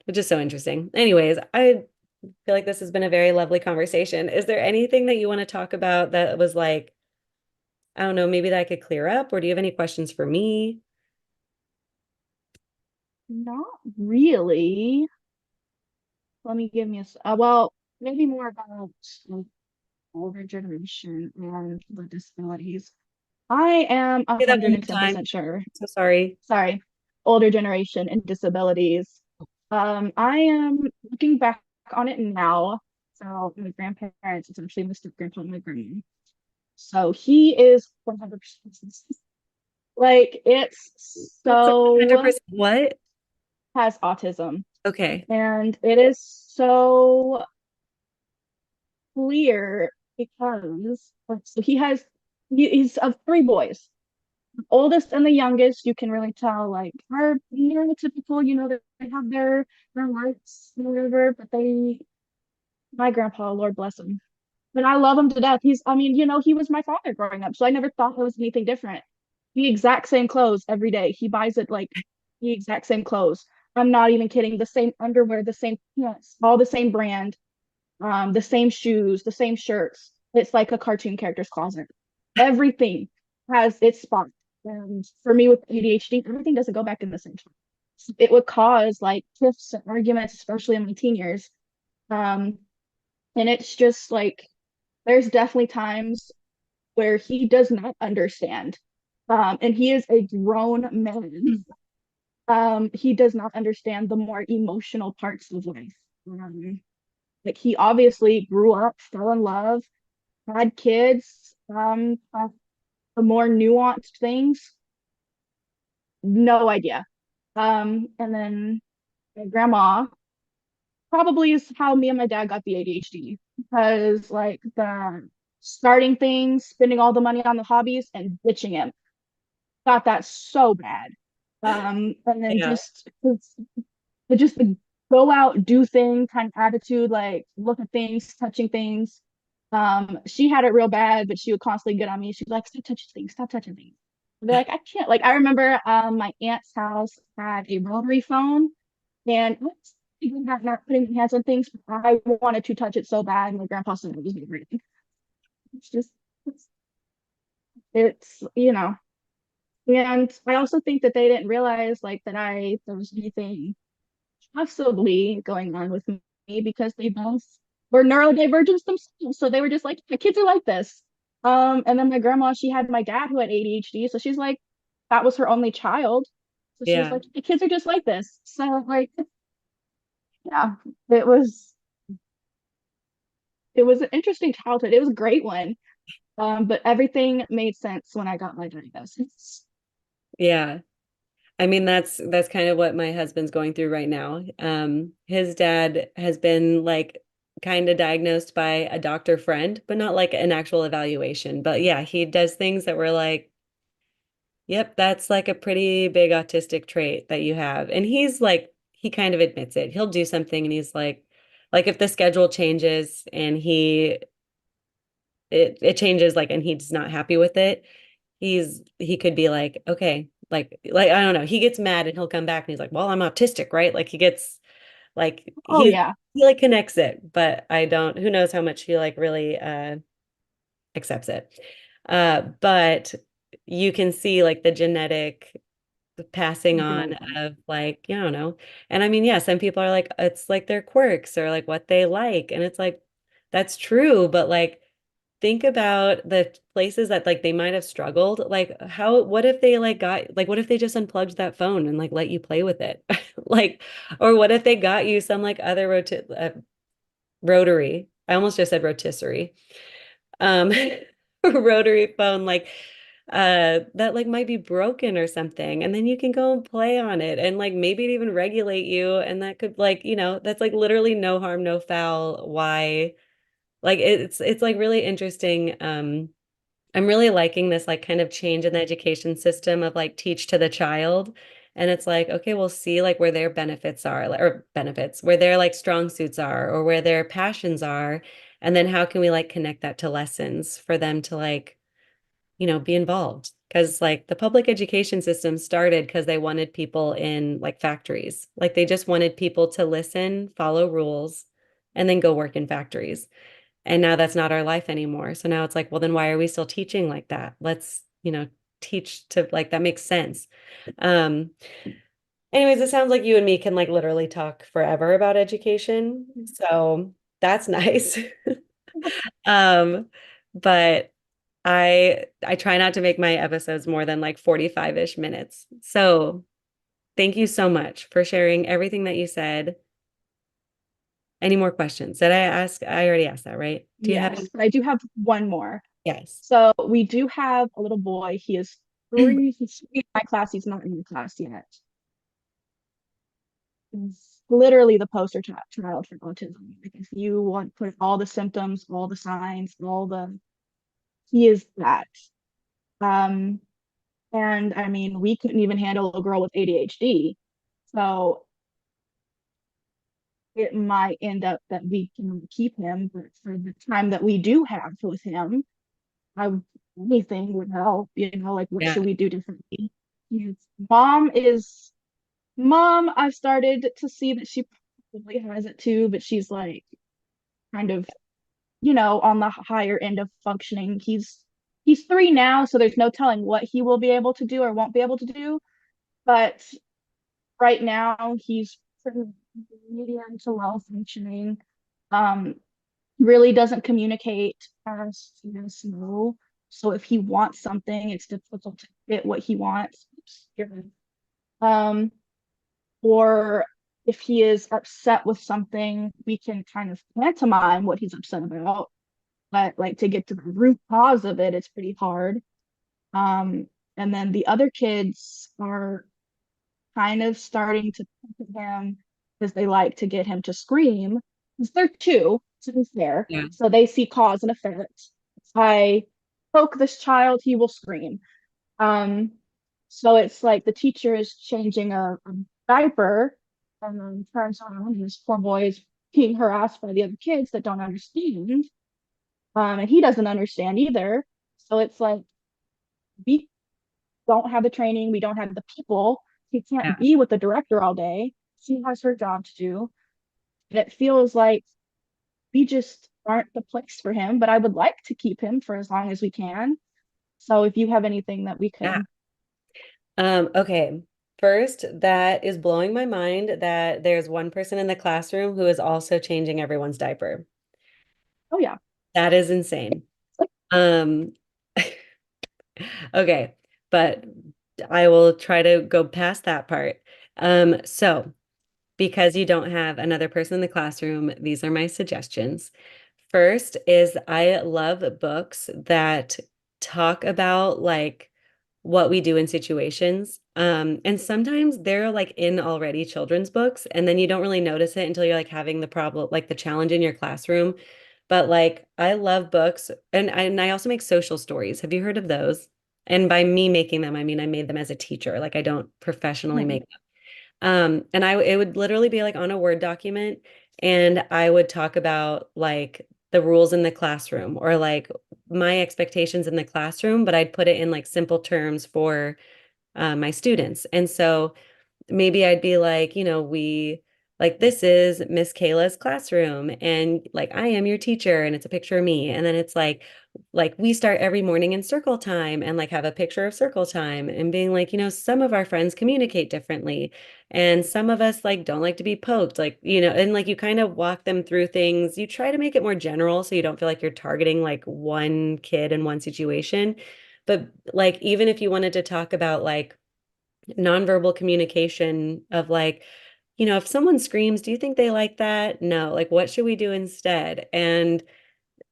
which is so interesting. Anyways, I feel like this has been a very lovely conversation. Is there anything that you want to talk about that was like, I don't know, maybe that I could clear up, or do you have any questions for me? Not really. Let me give me well, maybe more about like older generation and the disabilities. I am Say that one more time. 110% sure. So sorry. Sorry, older generation and disabilities. I am looking back on it now. So my grandparents, it's actually Mr. Grandpa and my grandma. So he is 100% like it's It's so 100% what? has autism. Okay. And it is so clear because so he's of three boys. Oldest and the youngest, you can really tell like are neurotypical, they have their lights or whatever, but they my grandpa, Lord bless him. But I love him to death. I mean, he was my father growing up, so I never thought it was anything different. The exact same clothes every day. He buys it like the exact same clothes. I'm not even kidding. The same underwear, the same pants, all the same brand, the same shoes, the same shirts. It's like a cartoon character's closet. Everything has its spot. And for me with ADHD, everything doesn't go back in the same spot. It would cause like tiffs and arguments, especially in my teen years. Um, and it's just like there's definitely times where he does not understand. And he is a grown man. He does not understand the more emotional parts of life. Like he obviously grew up, fell in love, had kids, the more nuanced things, no idea. And then my grandma probably is how me and my dad got the ADHD because like the starting things, spending all the money on the hobbies and ditching him. Got that so bad. And then Yeah. just the go out, do thing kind of attitude, like look at things, touching things. She had it real bad, but she would constantly get on me. She'd be like, stop touching things, stop touching things. I'd be like, I can't. Like, I remember my aunt's house had a rotary phone, and I was thinking about not putting my hands on things, but I wanted to touch it so bad. And my grandpa said it was everything. It's just, it's, it's. And I also think that they didn't realize like that there was anything possibly going on with me because they both were neurodivergent themselves. So they were just like, the kids are like this. And then my grandma, she had my dad who had ADHD. So she's like, that was her only child. So she was Yeah. like, the kids are just like this. So like, yeah, it was it was an interesting childhood. It was a great one. But everything made sense when I got my diagnosis. Yeah. I mean, that's kind of what my husband's going through right now. His dad has been like kind of diagnosed by a doctor friend, but not like an actual evaluation. But yeah, he does things that were like, yep, that's like a pretty big autistic trait that you have. And he's like, he kind of admits it. He'll do something and he's like if the schedule changes and it changes like and he's not happy with it, he could be like, okay, like I don't know, he gets mad and he'll come back and he's like, well, I'm autistic, right? Like he gets like Oh yeah. he like connects it, but I don't, who knows how much he like really accepts it. But you can see like the genetic passing on of like, you don't know. And I mean, yeah, some people are like, it's like their quirks or like what they like. And it's like, that's true, but like think about the places that like they might have struggled. Like what if they like got like what if they just unplugged that phone and like let you play with it? Like, or what if they got you some like other rotary? I almost just said rotisserie. Um rotary phone, like that like might be broken or something, and then you can go and play on it, and like maybe it even regulate you, and that could like, that's like literally no harm, no foul. Why? Like it's like really interesting. I'm really liking this like kind of change in the education system of like teach to the child. And it's like, okay, we'll see like where their benefits are, or benefits, where their like strong suits are, or where their passions are. And then how can we like connect that to lessons for them to like, be involved? Because like the public education system started because they wanted people in like factories. Like they just wanted people to listen, follow rules, and then go work in factories. And now that's not our life anymore. So now it's like, well, then why are we still teaching like that? Let's, teach to like that makes sense. Um, Anyways, it sounds like you and me can like literally talk forever about education. So that's nice. Um, but I try not to make my episodes more than like 45-ish minutes. So thank you so much for sharing everything that you said. Any more questions? Did I ask? I already asked that, right? Do you have any? Yes, but I do have one more. Yes. So we do have a little boy. He is 3. He's in my class. He's not in the class yet. He's literally the poster child for autism. Like if you want to put all the symptoms, all the signs, he is that. Um, and I mean, we couldn't even handle a girl with ADHD. So it might end up that we can keep him, but for the time that we do have with him, I anything would help, like what Yeah. should we do differently? His mom is mom, I've started to see that she probably has it too, but she's like kind of, on the higher end of functioning. He's 3 now, so there's no telling what he will be able to do or won't be able to do. But right now he's pretty medium to low functioning. Um, really doesn't communicate as yes, no. So if he wants something, it's difficult to get what he wants. Um, or if he is upset with something, we can kind of pantomime what he's upset about. But like to get to the root cause of it, it's pretty hard. Um, and then the other kids are kind of starting to think of him because they like to get him to scream. Because they're 2, to be fair. Yeah. So they see cause and effect. If I poke this child, he will scream. Um, so it's like the teacher is changing a diaper and then turns around and this poor boy is being harassed by the other kids that don't understand. And he doesn't understand either. So it's like we don't have the training, we don't have the people. He can't Yeah. be with the director all day. She has her job to do. And it feels like we just aren't the place for him, but I would like to keep him for as long as we can. So if you have anything that we Yeah. can, Okay. First, that is blowing my mind that there's one person in the classroom who is also changing everyone's diaper. oh yeah. That is insane. Um, okay, but I will try to go past that part. So because you don't have another person in the classroom, these are my suggestions. First is I love books that talk about like what we do in situations. And sometimes they're like in already children's books, and then you don't really notice it until you're like having the problem, like the challenge in your classroom. But like I love books, and I also make social stories. Have you heard of those? And by me making them, I mean I made them as a teacher. Like I don't professionally Mhm. make and it would literally be like on a Word document, and I would talk about like the rules in the classroom or like my expectations in the classroom, but I'd put it in like simple terms for my students. And so maybe I'd be like, we like this is Miss Kayla's classroom and like I am your teacher and it's a picture of me. And then it's like we start every morning in circle time and like have a picture of circle time and being like, some of our friends communicate differently and some of us like don't like to be poked, like, and like you kind of walk them through things. You try to make it more general so you don't feel like you're targeting like one kid in one situation. But like even if you wanted to talk about like nonverbal communication of like, if someone screams, do you think they like that? No, like what should we do instead? And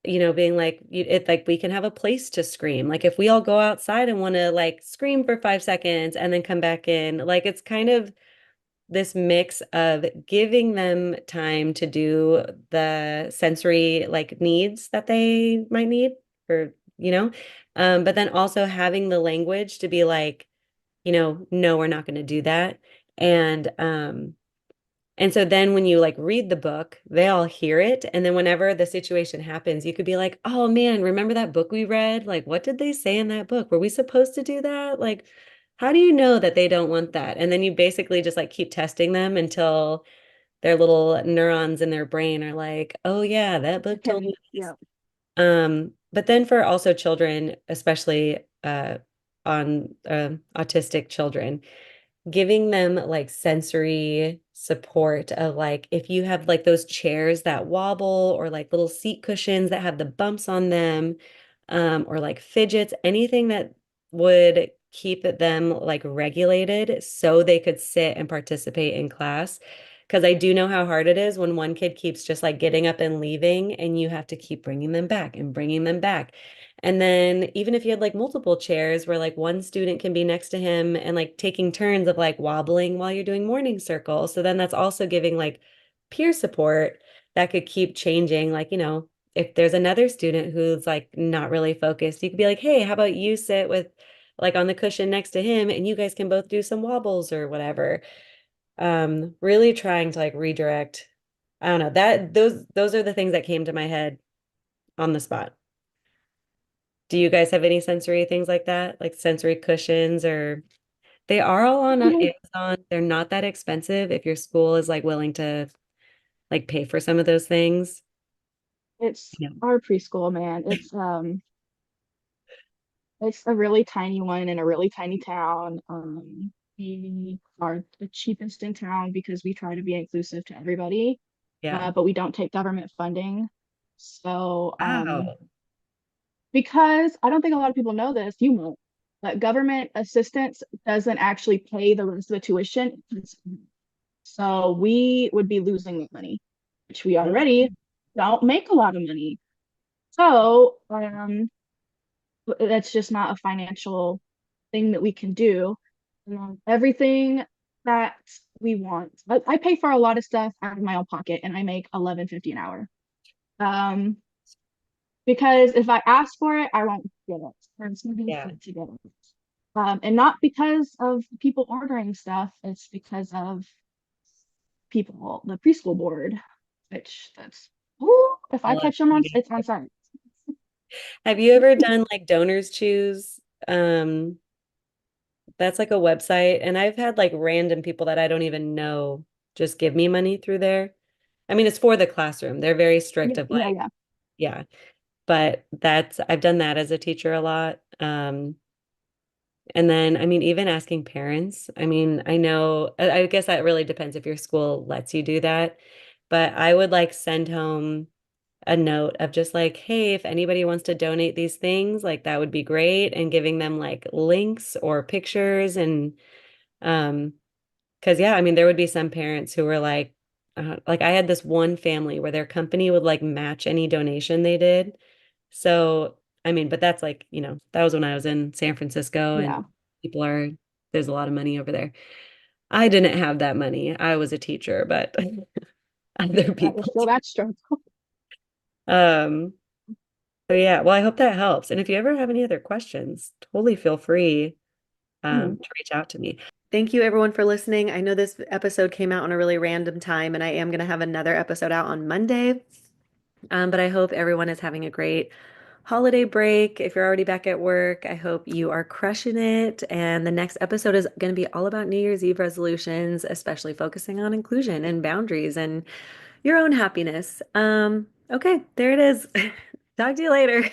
being like it like we can have a place to scream. Like if we all go outside and want to like scream for 5 seconds and then come back in, like it's kind of this mix of giving them time to do the sensory like needs that they might need for, but then also having the language to be like, no, we're not going to do that. And so then when you like read the book, they all hear it. And then whenever the situation happens, you could be like, oh man, remember that book we read? Like, what did they say in that book? Were we supposed to do that? Like, how do you know that they don't want that? And then you basically just like keep testing them until their little neurons in their brain are like, oh yeah, that book told me this. Yeah. But then for also children, especially on autistic children, giving them like sensory support of like if you have like those chairs that wobble or like little seat cushions that have the bumps on them, or like fidgets, anything that would keep them like regulated so they could sit and participate in class. Because I do know how hard it is when one kid keeps just like getting up and leaving, and you have to keep bringing them back and bringing them back. And then even if you had like multiple chairs where like one student can be next to him and like taking turns of like wobbling while you're doing morning circle. So then that's also giving like peer support that could keep changing. Like, if there's another student who's like not really focused, you could be like, hey, how about you sit with like on the cushion next to him and you guys can both do some wobbles or whatever. Really trying to like redirect. I don't know, that those are the things that came to my head on the spot. Do you guys have any sensory things like that? Like sensory cushions, or they are all on Amazon. They're not that expensive if your school is like willing to like pay for some of those things. It's Yeah. our preschool, man. It's a really tiny one in a really tiny town. We are the cheapest in town because we try to be inclusive to everybody, Yeah. but we don't take government funding. So, Wow. because I don't think a lot of people know this, you won't, but government assistance doesn't actually pay the rest of the tuition. So we would be losing that money, which we Mm. already don't make a lot of money. So, that's just not a financial thing that we can do. Everything that we want, I pay for a lot of stuff out of my own pocket, and I make 11.50 an hour. Um, because if I ask for it, I won't get it. Or it's gonna be Yeah. difficult to get it. And not because of people ordering stuff, it's because of people, the preschool board, which that's, ooh, if I I love catch them on, it. it's on site. Have you ever done like Donors Choose? Um, that's like a website, and I've had like random people that I don't even know just give me money through there. I mean, it's for the classroom. They're very strict Yeah, of yeah, like, yeah. yeah, but that's I've done that as a teacher a lot. And then I mean, even asking parents. I mean, I know I guess that really depends if your school lets you do that. But I would like send home a note of just like, hey, if anybody wants to donate these things, like that would be great, and giving them like links or pictures. And um because yeah, I mean, there would be some parents who were like I had this one family where their company would like match any donation they did. So, I mean, but that's like, that was when I was in San Francisco, Yeah. and people are, there's a lot of money over there. I didn't have that money. I was a teacher, but other I was people. still that strong. Um, so yeah, well, I hope that helps. And if you ever have any other questions, totally feel free Mhm. to reach out to me. Thank you everyone for listening. I know this episode came out on a really random time, and I am going to have another episode out on Monday. But I hope everyone is having a great holiday break. If you're already back at work, I hope you are crushing it. And the next episode is going to be all about New Year's Eve resolutions, especially focusing on inclusion and boundaries and your own happiness. Okay, there it is. Talk to you later.